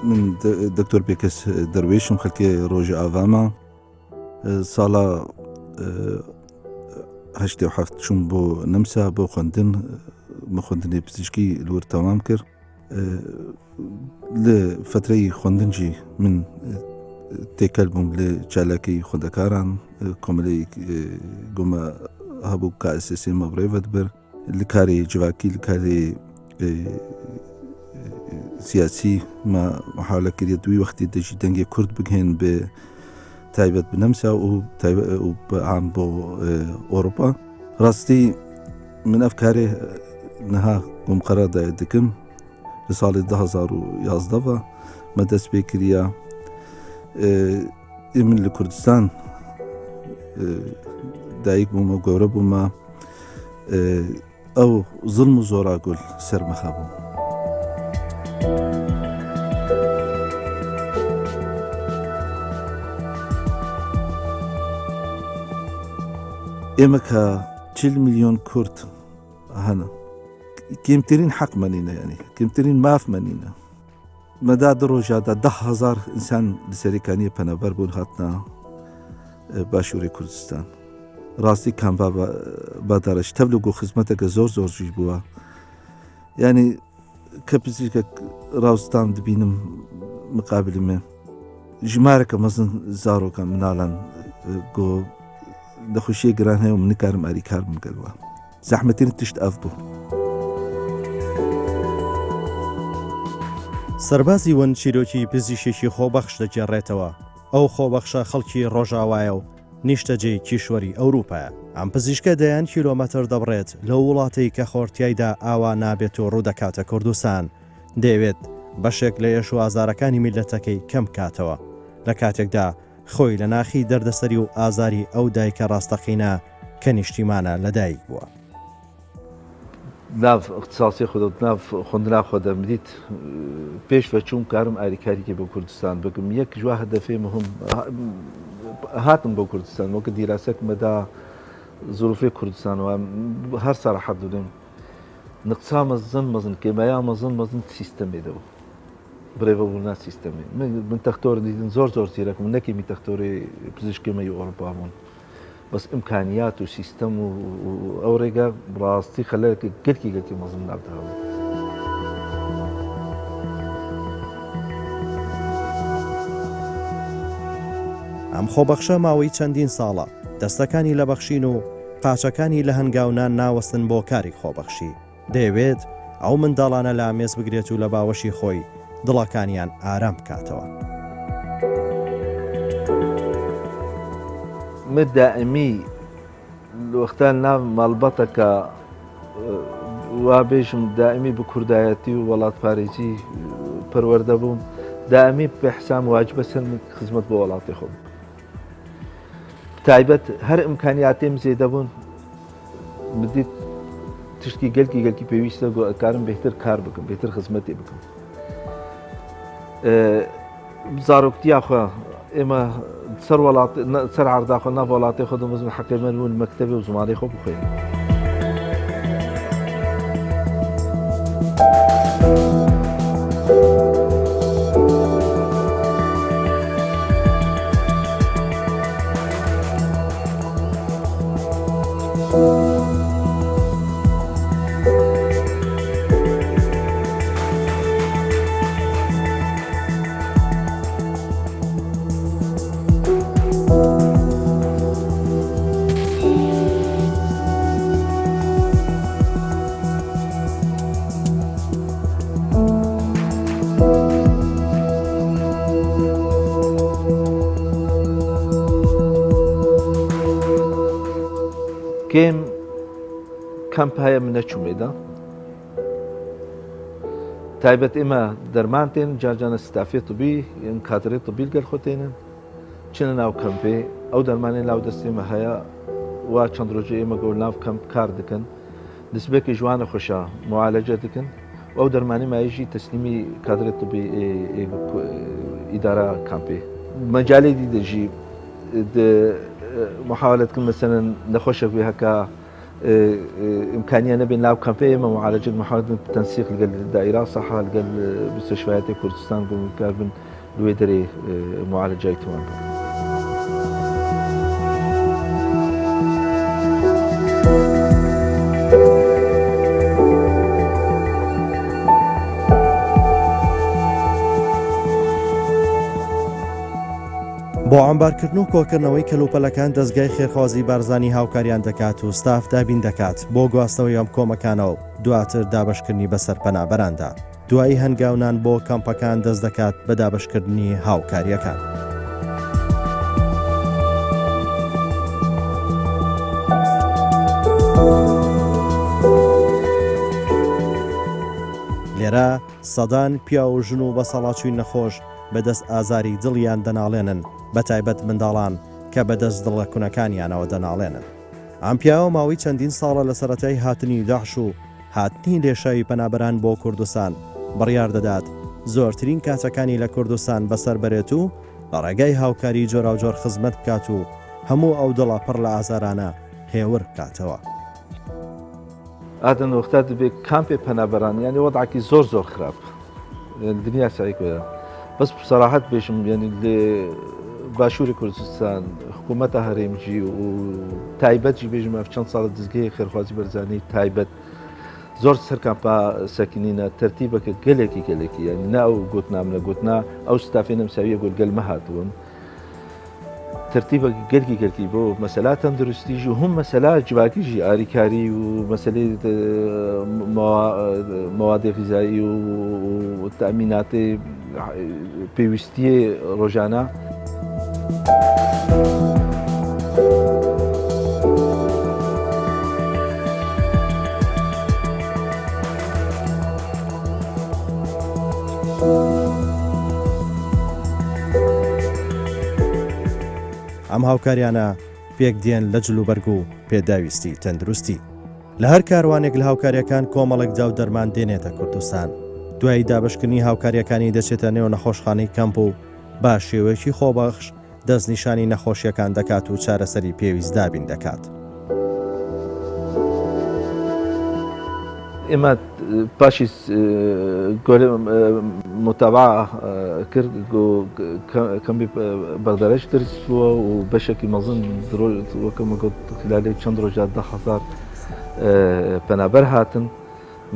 من دکتۆر پێکەس دەروێشم خەڵکی ڕۆژی ئاڤامە ساڵە 1970 چوون بۆ نەمسا بۆ خوێندن خوێندنی پزیشکی لور تەمام کرد لە فترەی خوێندنجی من تێکەل بووم لە چالاکی خوێندەکاران کۆمەلەی گومە هەبوو کاسسی مەبڕێڤەت بر لە کاری جواکی لە کاری سیاسی ما محاولە کردێ دوی وەختی دەژی دەنگی کورد بگهێن بێ تایبەت بنەمسا و عام بۆ ئۆروپا ڕاستی من ئەفکارێ نەها بۆم قەرادای دکم لە ساڵی 2011 مە دەست پێ کردیا من لە کوردستان دایک بوومە گەورە بوومە ئەو زڵم و زۆراگۆل سەرمەخە بووم ئێمە کە 40 میلیۆن کورد هەنە کێمترین حەق مەنینە یعنی کێمترین ماف مەنینە مەدا دڕۆژادا 10,000 ئینسان لە سەرەکانی پەنەبەر بوون هاتنە باشووری کوردستان ڕاستی کامبا بادارەش تەبلە گۆ خزمەتەکە زۆر زۆرژی بووە یعنی کە پزیشکە ڕاوستان دبینم مقابلی من ژمارەکە مەزن زارۆکە مناڵان گۆ دەخۆشیە گران هەیە و من نکارم ئاریکار بمگەلوە زەحمەتین تشت ئەف بوو سەربازی ون چیرۆکی پزیشکی خۆبەخش دەگێڕێتەوە ئەو خۆبەخشە خەڵکی ڕۆژاوایە و نیشتەجێی کیشوەری ئەوروپایە ئەم پزیشکە دەیان کیلۆمەتر دەبڕێت لە وڵاتی کە خۆرتیایدا ئاوا نابێت و ڕوودەکاتە کوردستان دەیەوێت بەشێک لە ێش و ئازارەکانی میلەتەکەی کەم کاتەوە لە کاتێکدا خۆی لە ناخی دەردەسەری و ئازاری ئەو دایکە ڕاستەقینە کە نیشتیمانە لەدایک بووە ناو اختصاصی خودت ناو خوندنا خودم دیت پیش و چون کارم ئاریکاری که بۆ کوردستان بگم یەک جوا هەدەفێ مهم هاتم بۆ کوردستان وەکە دیراسەک مەدا ظروفی کوردستان و هەر سەراحەت دەدەم نقصا مەزن کێمەیا مەزن سیستەمێدەوە برێڤەبوونا سیستەمێ من تەختۆر دیدن زۆر زیرەکم نەکەمی تەختۆری پزیشکێمەی ئۆروپا بوون بەس ئیمکانیات و سیستەم و ئەو ڕێگە ڕاستی خەلەرێکی گەلکی مەزن نابداوە ئەم خۆبەخشە ماوەی چەندین ساڵە دەستەکانی لە بەخشین و قاچەکانی لە هەنگاونان ناوەستن بۆ کاری خۆبەخشی دەیەوێت ئەو منداڵانە لە ئامێز بگرێت و لە باوەشی خۆی دڵەکانیان ئارام بکاتەوە دائمی وەختان ناو ماڵبەتەکە وا بێژم دائمی بە کوردایەتی و وڵات پارێزی پەروەردە بووم دائمی بە حسام واجبە سەر خزمەت بۆ وڵاتی خۆم تایبەت هەر ئیمکانیاتێم زێدە بوون بدیت تشتی گەلکی پێویستە کارم بهتر کار بکەم بهتر خزمەتی بکەم زارۆکتیا خۆ ئێمە سەر عەرداخۆ ناو وڵاتی خۆ دەمەزم حەقێمە بوون مەکتەبێ و زمانەی خۆ بخوێنم کێم کەمپ هەیە من نەچوومێدا تایبەت ئێمە دەرمان تێن جارجانە ستافێ طبی یان کادرێ طبی لەگەڵ خۆ تێنن چنە ناو کەمپێ ئەو دەرمانێ لاو دەستێمە هەیە وا چەند ڕۆژێ ئێمە گەور ناو کەمپ کار دەکەن نسبەکی جوانە خۆشە معالەجە دەکەن و ئەو دەرمانی مایژی تەسلیمی کادرێ طبی ئیدارە کەمپێ مەجالێکی دەژی محاولة كل مثلا نخش فيها ك إمكانية نبي نلعب كامبي مع معالجة محاولة تنسيق الدائرة صحة مستشفيات كردستان كاربن الويدري معالجة تمام. بۆ ئەمبارکردن و کۆکردنەوەی کەلوپەلەکان دەستگای خێرخوازی بارزانی هاوکاریان دەکات و ستاف دابین دەکات بۆ گواستنەوەی ئەم کۆمەکانەوە دواتر دابشکردنی بەسەر پەنابەراندا دوایی هەنگاونان بۆ کەمپەکان دەست دەکات بە دابشکردنی هاوکاریەکان. لێرە سەدان پیا و ژن و بەسەڵاتچووی نەخۆش بەدەست ئازاری دڵیان دەناڵێنن بە تایبەت منداڵان کە بەدەست دڵە کوونەکانیانەوە دەناڵێنن. ئەم پیاوە ماوەی چەندین ساڵە لە سەرەتای هاتنی داعش و هاتنی لێشاوی پەنابەران بۆ کوردستان بڕیار دەدات زۆرترین کاتەکانی لە کوردستان بەسەر بەرێت و لە ڕێگای هاوکاری جۆراوجۆر خزمەت بکات و هەموو ئەو دڵە پڕ لە ئازارانە هێور بکاتەوە. ئادەن وەختات دەبێت کامپێ پەنابەران یعنی وەضعکی زۆر خراپ دنیا سایکۆیە بەس بصراحەت بێژم یعنی لێ باشووری کوردستان حکوومەتە هەرێمجی و تایبەتی بێژمە چەند ساڵە دزگەی خێرخوازی بەرزانەی تایبەت زۆر سەر کامپا سەکینینە تەرتیبەکە گەلێکی یعنی نا ئەو گوتنام لە گوتنا ئەو ستافێ نەمساویە گۆلگەلمە هاتوون ترتیبە گەلکی بۆ مەسەلا تەندروستیژ و هەم مەسەلا جواکیژی ئاریکاری و مەسلەی مەوادی غیزایی و تەمیناتی پێویستی ڕۆژانە ئەم هاوکاریانە پێک دێن لە جلوبەرگ و پێداویستی تەندروستی لە هەر کاروانێک لە هاوکاریەکان کۆمەڵێک جاو دەرمان دێنێتە کوردستان دوای دابشکردنی هاوکاریەکانی دەچێتە نێو نەخۆشخانەی کەمپ و با شێوەیەکی خۆبەخش دەستنیشانی نەخۆشیەکان دەکات و چارەسەری پێویست دابین دەکات. ئێمە پاشی متابعە کرد کەمی بەردەرەش درستووە و بەشێکی مەزن وەکەمە خلالێ چەند ڕۆژە 10,000 پەنابەر هاتن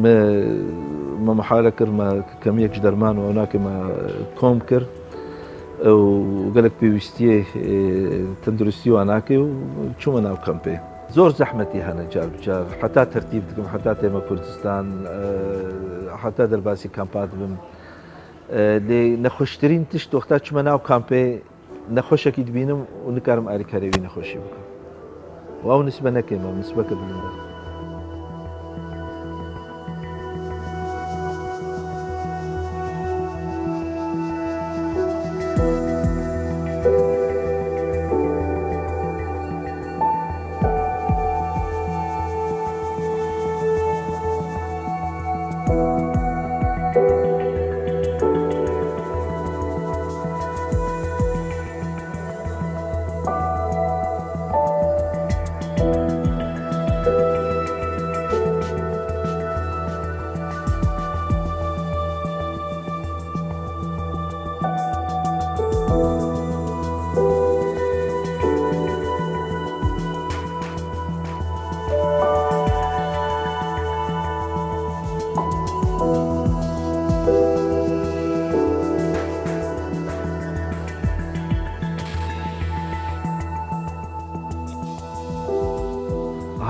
مە محاولە کردمە کەمیەک دەرمان و ناکەمە کۆم کرد و گەلێک پێویستیە تەندروستی و ناکەی و چوومە ناو کەمپێ زۆر زەحمەتی هەنە جار بجار حتا تەرتیب دکم حتا تێمە کوردستان حتا دەرباسی کامپات بم لێ نەخۆشترین تشت وەختا چمە ناو کامپێ نەخۆشێکی دبینم و نکارم ئاریکارێوی نەخۆشی بکەم و ئەو نسبە نەکەیمە نسبەکە بلندە.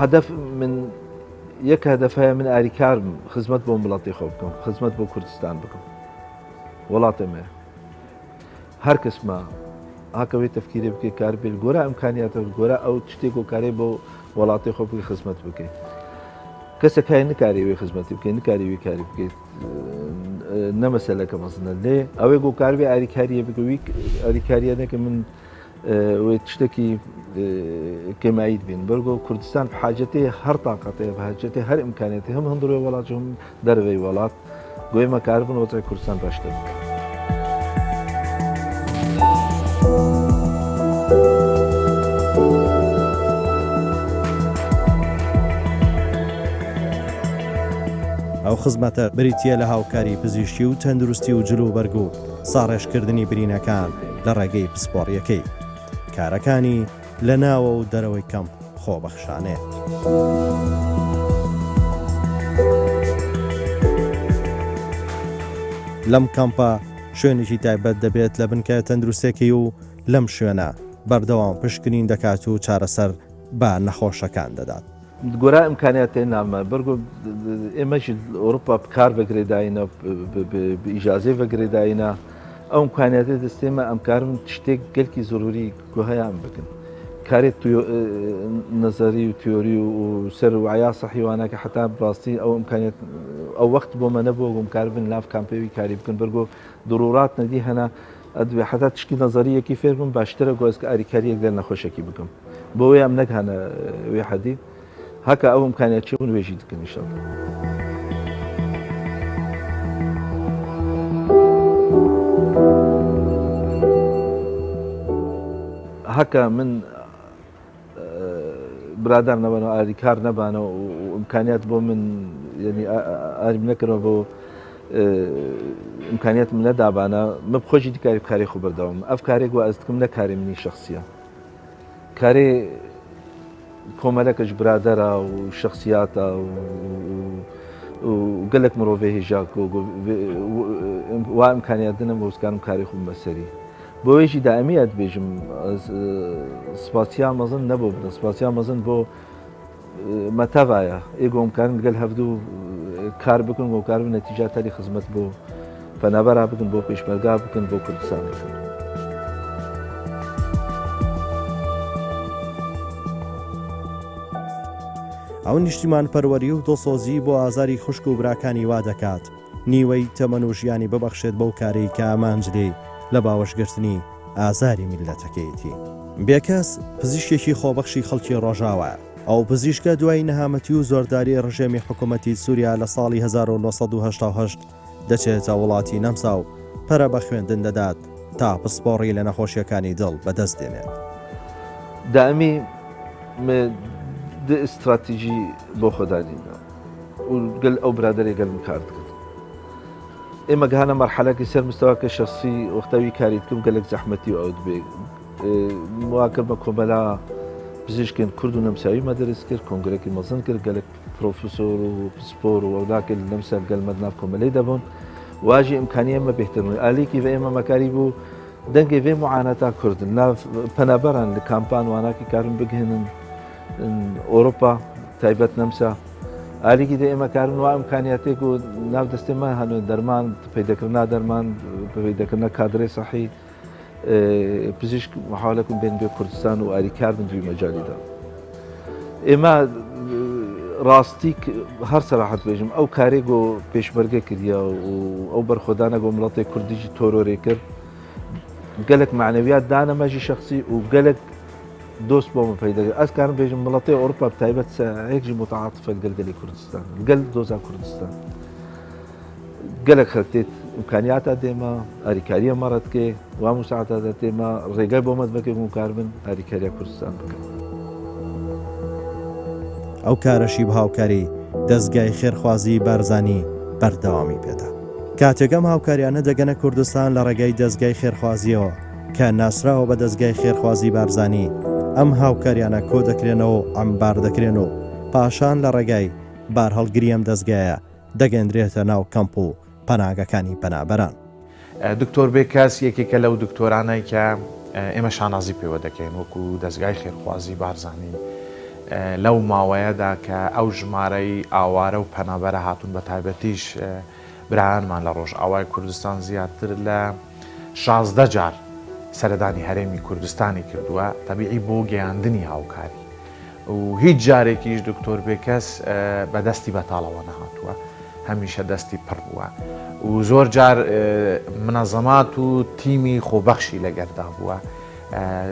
هدف من یەک هەدەفەیە من ئاریکارم خزمەت بۆ وڵاتی خۆ بکەم خزمەت بۆ کوردستان بکەم وڵاتێمە هەر کەسمە هاکەوەی تەفکیری بکەیت کار بێت گۆرە ئەمکانیاتە گۆرە ئەو شتێک و کارێ بۆ وڵاتی خۆ بکەی خزمەت بکەیت کەسێک هەیە نکاریوێ خزمەتی بکەیت نکاریوی کاری بکەیت نەمەسەلەکە مەزنە لێ ئەوەی گۆ کاربێ ئاریکاریە بگەوی ئاریکاریانەکە من وێ تشتێکی کێماییت بین بەرگۆ کوردستان حاجەتێ هەر تااقەتەیە حاجەتێ هەر ئیمکانێتی هەم هەندڕێ وڵات هم دەروێی وڵات گوێمە کاربن وەتای کوردستان باشتر بکە. ئەو خزمەتە بریتە لە هاوکاری پزیشکی و تەندروستی و جلو بەرگ و ساڕێژکردنی برینەکان لە ڕێگەی پسپۆڕیەکەی کارەکانی لە ناوە و دەرەوەی کەم خۆبەخشانێت. لەم کەمپە شوێنێکی تایبەت دەبێت لە بنکە تەندروستێکی و لەم شوێنە بەردەوام پشکنین دەکات و چارەسەر بە نەخۆشەکان دەدات. گۆرا ئیمکانیات نامە بەرگۆ ئێمەش ئەوروپا بکار بەگرێداینە ئیجازێ بەگرێداینە ئەو ئیمکانیاتێ دەستێمە ئەمکارم شتێک گەلکی زۆروری گوهەیان بکەن کارێت نەزەری و تیۆری و سەر وعیا سەحیوانەکە حتا ڕاستی ئەو ئیمکانیت ئەو وەخت بۆ منە بۆ گومکار بن لاف کامپێوی کاری بکەن بەرگۆ ضرورات نەدی هەنا ئەدوێ حتا تشکی نەزەریەکی فێر بم باشترە گۆزکە ئاریکاریەک لە نەخۆشەکی بکەم بۆ ئەم نەکهانە وێ حەدی هەکە ئەو ئیمکانیات چی بوون وێژی دکەن ئینشاڵڵا. هەکە من برادر نەبانەوە ئاریکار نەبانەوە و ئیمکانیات بۆ من ینی ئاریم نەکردەوە بۆ ئیمکانیات من نەدابانە من بخۆشی دیکاری کاری خۆ بەردەوام ئەف کارێک وە ئەز دکم نەکاری منی شخصیە کارێ کۆمەلەکەش برادەرە و شخصیاتە و گەلک مرۆڤێ هێژاک وا ئیمکانیات دنە بۆ وزکارم کاری خوم بەسەری بۆیەشی دائمیات بێژم سپاسیا مەزن نەبوو بدە سپاسیا مەزن بۆ مەتەڤایە ئێگۆ ئیمکانن گەل هەفتوو کار بکن بۆ کار نەتیجاتەری خزمەت بۆ پەنابەرا بکن بۆ پێشمەرگا بکن بۆ کوردستان بکن. ئەو نیشتیمان پەروەری و دڵسۆزی بۆ ئازاری خوشک و براکانی وا دەکات نیوەی تەمەن و ژیانی ببەخشێت بەو کارەی کە ئامانجلێ لە باوەشگرتنی ئازاری میلەتەکەیەتی. بێکەس پزیشکێکی خۆبەخشی خەڵکی ڕۆژاوە ئەو پزیشکە دوای نەهامەتی و زۆرداری ڕژێمی حکوومەتی سووریا لە ساڵی 1970 دەچێتە وڵاتی نەمسا و پەرە بە خوێندن دەدات تا پسپۆڕی لە نەخۆشیەکانی دڵ بەدەست دێنێت. دائمی استراتیژی بۆ خۆدانینە و گەل ئەو برادەرێ گەلم کار کرد ئێمە گەهانە مەرحەلەکی سەر مستەواکە شخصی وەختاوی کاریتکەم گەلک زەحمەتی و ئەوت بێ واکرد بە کۆمەلا پزیشکن کورد و نەمساوی مەدەرس کرد کۆنگرێکی مەزن کرد گەلک پرۆفسۆر و پسپۆر و ئەولاکە لەمسەر گەلمەد ناف کۆمەلەی دەبوون واژی ئیمکانی ئەمە بێترن ئالیکی بە ئێمە مەکاری بوو دەنگێ بێ معانەتا کوردن ناو پەنابەران لە کامپان واناکی کارم بگهێنن ئۆروپا تایبەت نەمسا ئالیکی دە ئێمە کارن وا ئیمکانیاتێک و ناو دەستێمە هەنوێ دەرمان پەیدەکردنا دەرمان پەیدەکردنا کادرێ سەحی پزیشک محاولەکم بێن بێ کوردستان و ئاریکار بن دوی مەجالیدا ئێمە ڕاستی هەر سەراحەت بێژم ئەو کارێک و پێشمەرگە کردیا و ئەو بەرخۆدانە بۆ وڵاتی کوردیجی تۆرۆرێ کرد گەلک معنەویات دانەمەژی شخصی و گەلک دۆست بۆمە پەیدا ئەس کارم بێژم وڵاتی ئەوروپا بتایبەت سەیەکی متعاتفە گەلگەلی کوردستان گەل دۆزا کوردستان گەلک خەرتێت ئیمکانیاتە دێمە ئاریکاریە مەڕەتکێ وا موساعاتە دێمە ڕێگای بۆمەت بکەم و کار بن ئاریکاریە کوردستان بکەن. ئەو کارەشی بە هاوکاری دەستگای خێرخوازی بارزانی بەردەوامی پێدا کاتێکەم هاوکاریانە دەگەنە کوردستان لە ڕێگای دەستگای خێرخوازیەوە کە ناسراوە بە دەستگای خێرخوازی بارزانی ئەم هاوکاریانە کۆ دەکرێنەوە ئەمبار دەکرێن و پاشان لە ڕێگای بار هەڵگریم دەستگایە دەگەندرێتە ناو کەمپ و پەناگەکانی پەنابەران. دکتۆر بێکەس یەکێکە لەو دکتۆرانەی کە ئێمە شانازی پێوە دەکەین وەکو دەستگای خێرخوازی بارزانی لەو ماوەیەدا کە ئەو ژمارەی ئاوارە و پەنابەرە هاتوون بە تایبەتیش برایانمان لە ڕۆژ ئاوای کوردستان زیاتر لە 16 جار سەردانی هەرێمی کوردستانی کردووە تەبیعی بۆ گەیاندنی هاوکاری و هیچ جارێکیش دکتۆر بێکەس بەدەستی بەتاڵەوە نەهاتووە هەمیشە دەستی پڕ بووە و زۆر جار منەظەمات و تیمی خۆبەخشی لەگەردا بووە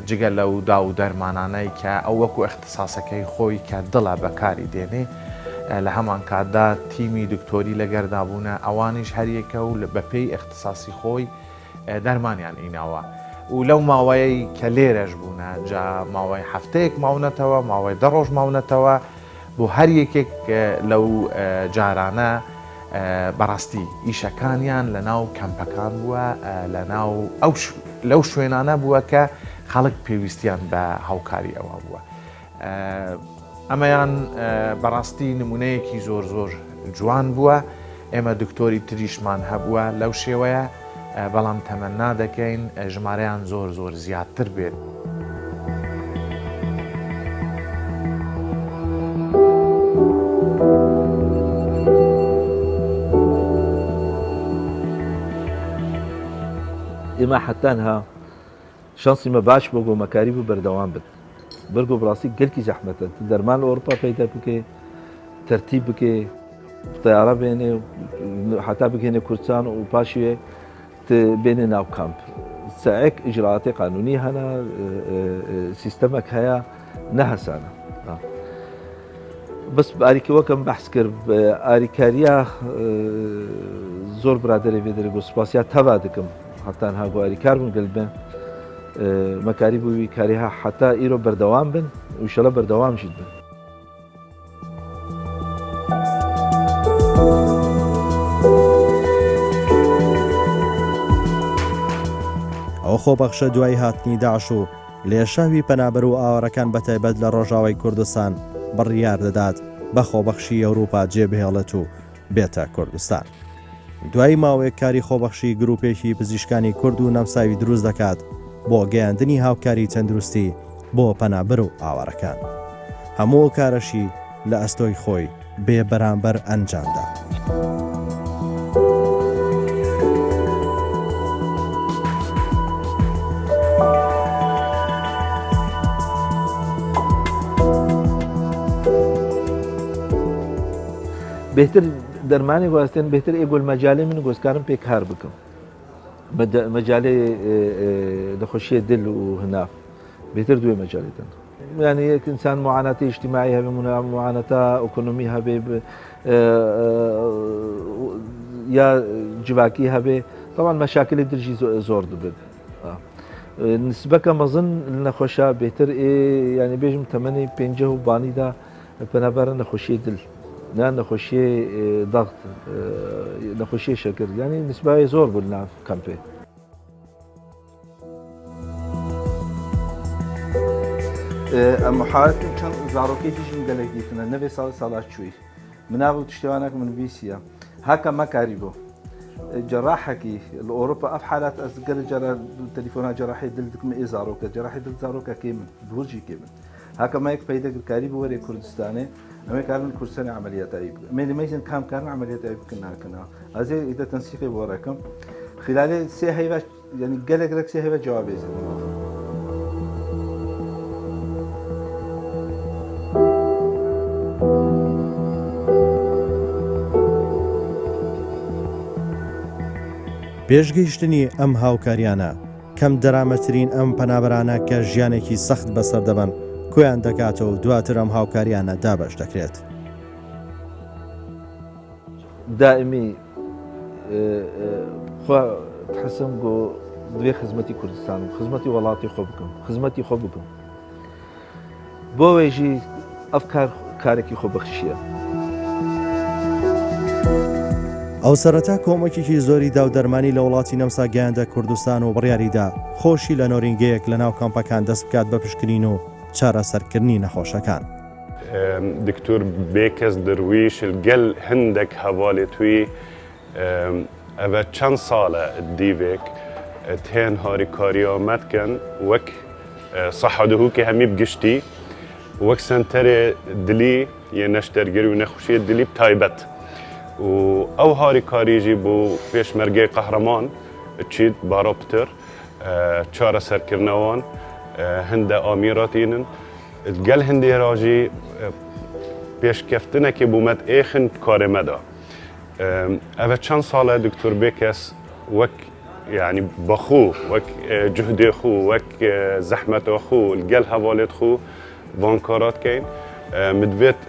جگە لەو دا و دەرمانانەی کە ئەو وەکو اختصاسەکەی خۆی کە دڵە بەکاری دێنێ لە هەمان کاتدا تیمی دکتۆری لەگەردا بوونە ئەوانیش هەریەکە و بەپێی اختصاسی خۆی دەرمانیان ئیناوە و لەو ماوەیەی کە لێرەش بوونە جا ماوەی هەفتەیەک ماونەتەوە ماوەی 10 ڕۆژ ماونەتەوە بۆ هەر یەکێک لەو جارانە بەڕاستی ئیشەکانیان لە ناو کەمپەکان بووە لە ناو لەو شوێنانە بووە کە خەڵک پێویستیان بە هاوکاری ئەوە بووە ئەمەیان بەڕاستی نمونەیەکی زۆر زۆر جوان بووە ئێمە دکتۆری تریشمان هەبووە لەو شێوەیە بەڵام تەمەنا دەکەین ژمارەیان زۆر زۆر زیاتر بێت. ئێمە حتانها شانسیمە باش بۆ گۆمەکاری بوو بەردەوام بن بەرگۆ بڕاستی گەلکی زەحمەتە دەرمان لە ئەوروپا پەیدا بکێ تەرتیب بکێ تەیارە بێنێ حتا بگەێنێ کوردستان و پاشوێ بێنێ ناو کامپ ساعێک ئیجراعاتی قانونی هەنا سیستەمێک هەیە نەهەسانە بەس ئاریکەوەکەم بەحس کرد ئاریکاریە زۆر برادەرێ بێ دەرێ بۆ سوپاسیا تەوا دکم حتان هاگو ئاریکار بوون گەلبێ مەکاری بووی کاریها حتا ئیرۆ بەردەوام بن وشەڵە بەردەوام ژیت بن. ئەو خۆبەخشە دوای هاتنی داعش و لێشاوی پەنابەر و ئاوەڕەکان بەتایبەت لە ڕۆژاوای کوردستان بڕیار دەدات بە خۆبەخشی ئەوروپا جێبهێڵێت و بێتە کوردستان. دوای ماوەیەک کاری خۆبەخشی گروپێکی پزیشکانی کورد و نەمساوی دروست دەکات بۆ گەیاندنی هاوکاری تەندروستی بۆ پەنابەر و ئاوەڕەکان. هەموو کارەشی لە ئەستۆی خۆی بێ بەرامبەر ئەنجامدا. بهتر دەرمانی گواستێن بهتر ئێگۆل مەجاالێ من گۆزکارم پێ کار بکەم مەجاالێ دەخۆشیە دل و هەناف بهتر دوێ مەجاالێتن یعنی یەک ئینسان معانەتی اجتماعی هەبێ معانەتە ئۆکۆنۆمی هەبێ یا جواکی هەبێ طبعا مەشاکلی درژی زۆر دەبێت نسبەکە مەزن نەخۆشە بهتر ینی بێژم تەمەنی پێنجە و بانیدا پەنابەرە نەخۆشیە دل نه نەخۆشیە دەغت نەخۆشیە شەکر ینی نسبای زۆر بوو ناو کەمپێ. ئەم محاولەتم چەند زارۆکێکیشم گەلێکیتنە نەبێ ساڵات چووی مناو تشتوانێک من بیسیە هاکە مەکاری بۆ جراحەکی لە ئۆروپا ئەف حالات ئەس گەل جارە تەلیفۆنا جراحی دل دکم ئێ زارۆکە جراحی دل زارۆکە کێ من بورجی کێ من هاکە مایەک پەیدەگرکاری بۆ وەرێ کوردستانێ ئەمە کارن کورسانی عملیاتایی مێنمەیزن کام کارن عملیاتایی بکن ناکەنەوە ئەزێ ئیدە تەنسیقی بۆ ڕێکم خلالێ سێ هەیڤ ینی گەلێک سێ هەیڤ جوابێزن پێشگەیشتنی ئەم هاوکاریانە کەم دەرامەترین ئەم پەنابەرانە کە ژیانێکی سەخت بەسەر دەبن کۆیان دەکاتەوە و دواتر ئەم هاوکاریانە دابەش دەکرێت. دائمی حەسم بۆ دوێ خزمەتی کوردستان و خزمەتی وڵاتی خۆ بکەم خزمەتی خۆ بکەم بۆ وێژی ئەف کارێکی خۆبەخشیە. ئەو سەرەتا کۆمەکێکی زۆری دا و دەرمانی لە وڵاتی نەمسا گەیاندە کوردستان و بڕیاریدا خۆشی لە نۆرینگەیەک لە ناو کامپەکان دەست بکات بە پشکنین و چارەسەرکردنی نەخۆشەکان. دکتور بێکەس درویش گەل هەندێک هەواڵێ توی ئەvە چەند ساڵە دیڤێک تێن هاریکاریامەتکەن وەک سەحەدەهووکە هەمی بگشتی وەک سنتەرێ دلی یە نەشتەرگەری و نەخۆشیە دلی تایبەت و ئەو هاریکاریژی بۆ پێشمەرگەی قەهرەمان چیت باڕۆپتر چارەسەرکردنەوەن هەندە ئامیراتینن گەل هەندێ ڕاژی پێشکەفتنێکی بوومەت ئێخن کارێمەدا ئەvە چەند ساڵە دکتۆر بێکەس وەک يعني بخو وەک جهدێ خو وەک زەحمەتە خو گەل هەواڵێت خو وانکارات کەین مدوێت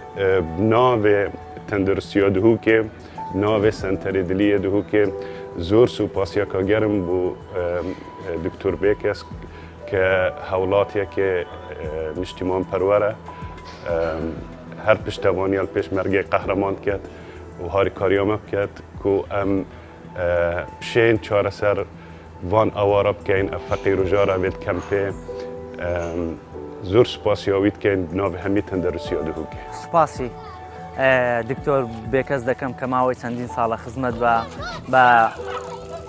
ناوێ تەندروستیە دهوکێ ناوێ سەنتەرێ دلیە دهوکێ زۆر سوپاسیەکەگەرم بۆ دکتۆر بێکەس کە هەوڵاتێکێ نیشتیمان پەروەرە هەر پشتەوانیال پێشمەرگەی قەهرەمان کرد و هاریکاریامە بکرد کو ئەم پشێن چارەسەر وان ئەوارە بکەین ئە فەقیر و ژارە بێت کەمپێ زۆر سوپاسیاوی بکەین ناوێ هەمی تەندروستیە دهوکێ سوپاسی دکتۆر بێکەس دەکەم کە ماوەی چەندین ساڵە خزمەت بە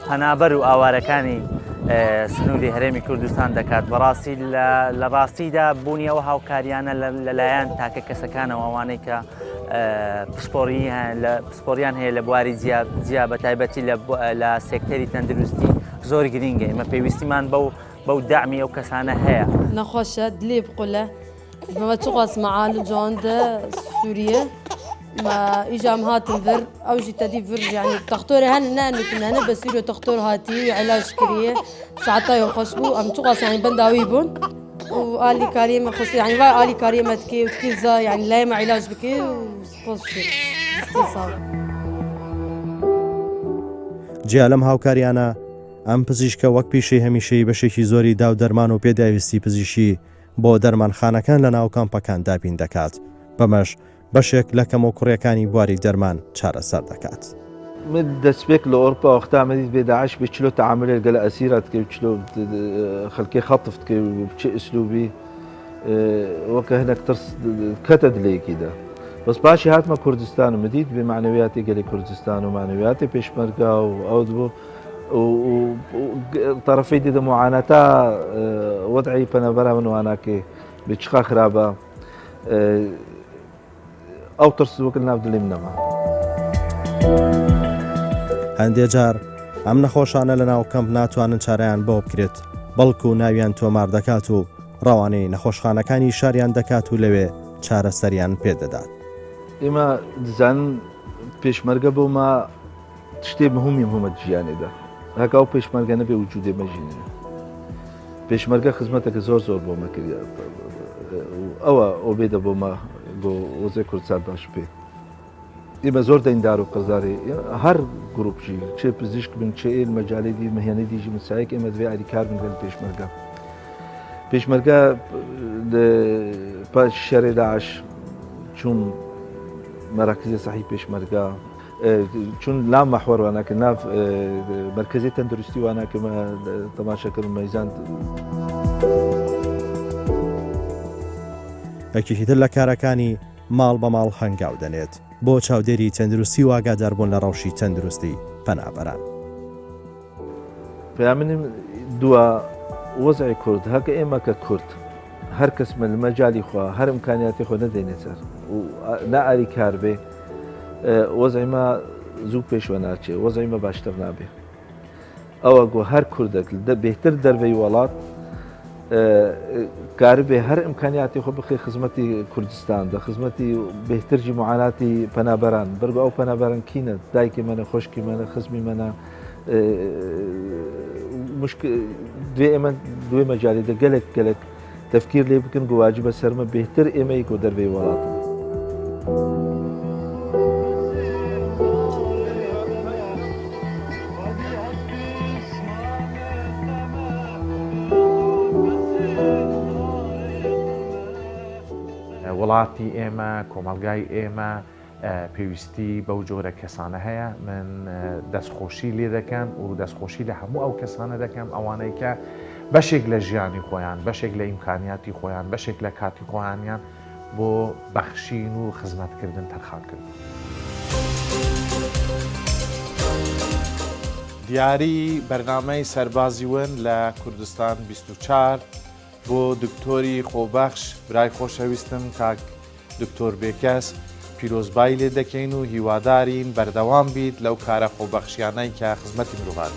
پەنابەر و ئاوارەکانی سنووری هەرێمی کوردستان دەکات بەڕاستی لە ڕاستیدا بوونیەوە هاوکاریانە لەلایەن تاکە کەسەکانەوە ئەوانەی کە پسپۆریان هەیە لە بواری جیا بە تایبەتی لە سێکتەری تەندروستی زۆر گرینگە ئێمە پێویستیمان بەو داعمی ئەو کەسانە هەیە نەخۆشە دلێ بقولە بەمە چقاس معال جواندا سووریە ما إجام هاتن فر أو جي تدي فر يعني تختار هن نتمنى بسيرو تختار هاتي علاج كريه ساعتها يخشبو أم تقاس يعني بنداوي بون وآلي كريم خص يعني ما آلي كريم تكي وتكيزا يعني لا ما علاج بكي وسبوس شيء استيصال جیا لەم هاوکاریانە ئەم پزیشکە وەک پیشەی هەمیشەی بەشێکی زۆری داو دەرمان و پێداویستی پزیشی بۆ دەرمانخانەکان لە ناو کەمپەکان دابین دەکات بەمەش بەشێک لە کەمەوکوڕیەکانی بواری دەرمان چارەسەر دەکات. من دەستپێک لە ئۆرپا وەختامەدیت بێداعش بێ چلۆ تەعاملێت گەلە ئەسیرات کرد چلۆ خەڵکی خەڵتفت کرد بچێ ئسلوبی وەکە هەنێک ترس کەتە دلەیەکیدا بەس پاشی هاتمە کوردستان و مدیت بێ معنەویاتی گەلی کوردستان و معنەویاتی پێشمەرگا و ئەو بوو طرفی دیدە معانەتا وەدعی پەنەبەرە من واناکێ بچقا خراپە ئەو ترس وەکل ناو دڵیم نەما. هەندێک جار ئەم نەخۆشانە لە ناو کەمپ ناتوانن چارەیان بۆ بکرێت بەڵکو و ناویان تۆمار دەکات و ڕەوانەی نەخۆشخانەکانی شاریان دەکات و لەوێ چارەسەریان پێدەدات. ئێمە دەزانن پێشمەرگە بۆمە شتێ مهمی مهمەت ژیانێدا هەکە ئەو پێشمەرگە نەبێ وجودێ مەژینێ پێشمەرگە خزمەتێکە زۆر بۆمە کرد ئەوە ئەو بێدە بۆمە بۆ وەزەی کوردستان باش پێ ئێمە زۆر دەیندار و قەزاری هەر گروپژی چێ پزیشک بن چێ ئێل مەجاالێ دی مەهێنەی دیژی مسایەک ئێمە دوێ ئاریکار بن گەل پێشمەرگە پاش شەڕێ داعش چون مەراکزی سەحی پێشمەرگە چون لام مەحوەر واناکە ناو مەرکەزی تەندروستی واناکە تەماشاکردن مەیزان یەکێکی تر لە کارەکانی ماڵ بە ماڵ هەنگاو دەنێت بۆ چاودێری تەندروستی و ئاگاداربوون لە ڕەوشی تەندروستی پەنابەران. پێیامنیم دووە وەزعی کورد هەکە ئێمە کە کورد هەر کەسمە لە مەجای خوا هەر ئیمکانیاتی خۆ نەدەینێت سەر و نائاری کار بێ وەزعیمە زوو پێشوە ناچێ وەزعیمە باشتر نابێ ئەوە گۆ هەر کوردێک بهتر دەربەی وڵات کاربێ هەر ئیمکانیاتی خۆ بخێ خزمەتی کوردستان دە خزمەتی بهترجی معاناتی پەنابەران بەر ئەو پەنابەران کینە دایکی منە خۆشکی منە خزمی منە دوێ ئێمە دوێ مەجاالێدە گەلێک تەفکیر لێ بکەن گواجی بە سەرمە بهتر ئێمەی کۆ دەربەی وڵاتن. وڵاتی ئێمە کۆمەلگای ئێمە پێویستی بەو جۆرە کەسانە هەیە من دەستخۆشی لێ دەکەم و دەستخۆشی لە هەموو ئەو کەسانە دەکەم ئەوانەی کە بەشێک لە ژیانی خۆیان بەشێک لە ئیمکانیاتی خۆیان بەشێک لە کاتی خۆیانیان بۆ بەخشین و خزمەتکردن تەرخانکردن. دیاری بەرنامەی سەربازی ون لە کوردستان 24 بۆ دکتۆری خۆبەخش برای خۆشەویستم کاک دکتۆر بێکەس پیرۆزبای لێ دەکەین و هیوادارین بەردەوام بیت لەو کارە خۆبەخشیانەی کە خزمەتی مرۆڤان.